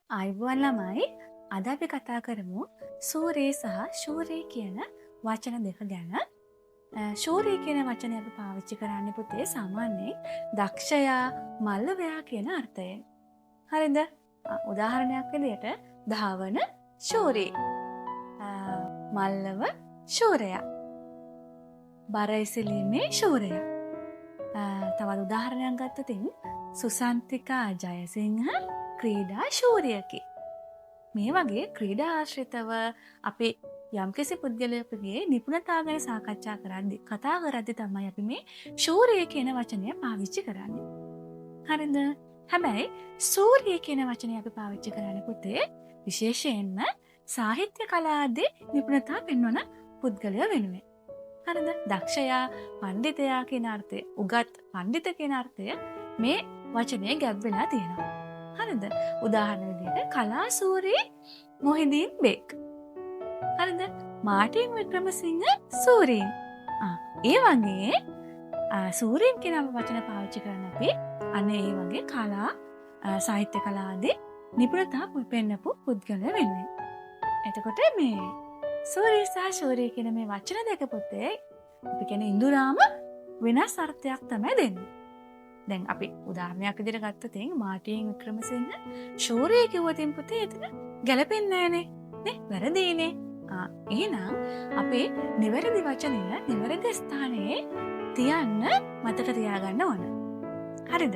අයිබෝන් ළමයි අද අපි කතා කරමු සූරේ සහ ශූරේ කියන වචන දෙක ගැන. ශූරේ කියන වචනය අපි පාවිච්චි කරන්නේ පුතේ සාමාන්‍යයෙන් දක්ෂයා මල්ලවයා කියන අර්ථයෙන්. හරිද? උදාහරණයක් විදිහට ධාවන ශූරේ. මල්ලව ශූරයා. බර එසවීමේ ශූරයා. තවත් උදාහරණයක් ගත්තොත් සුසන්තිකා ජයසිංහ ක්‍රීඩා ශූරියකි. මේ වගේ ක්‍රීඩා ආශ්‍රිතව අපි යම්කිසි පුද්ගලයෙකුගේ නිපුණතාව ගැන සාකච්ඡා කරද්දී කතා කරද්දී තමයි අපි මේ ශූරිය කියන වචනය පාවිච්චි කරන්නේ. හරිද? හැබැයි සූරිය කියන වචනය අපි පාවිච්චි කරන්නේ පුතේ විශේෂයෙන්ම සාහිත්‍ය කලාවේ නිපුණතාව පෙන්වන පුද්ගලයා වෙනුවෙන්. හරිද? දක්ෂයා, පඬිතයා කියන අර්ථය, උගත් පඬිත කියන අර්ථය මේ වචනේ ගැබ් වෙලා තියෙනවා. හරිද? උදාහරණ විදිහට කලාසූරී මොහිදීන් බේක්. හරිද? මාර්ටින් වික්‍රමසිංහ සූරීන්. ඒ වගේ සූරීන් කියන වචන පාවිච්චි කරන අපි අනේ ඒ වගේ කලා සාහිත්‍ය කලාවේ නිපුණතාව පෙන්වපු පුද්ගලයා වෙනුවෙන්. එතකොට මේ සූරී සහ ශූරී කියන මේ වචන දෙක පුතේ අපි කියන ඉඳුරාම වෙනස් අර්ථයක් තමයි දෙන්නේ. දැන් අපි උදාහරණයක් විදිහට ගත්තොත් මාර්ටින් වික්‍රමසිංහ ශූරය කිව්වොතින් පුතේ එතන ගැලපෙන්නේ නැහනේ. නේ? වැරදීනේ. එහෙනම් අපේ නිවැරදි වචනය නිවැරදි ස්ථානයේ තියන්න මතක තියාගන්න ඕන. හරිද?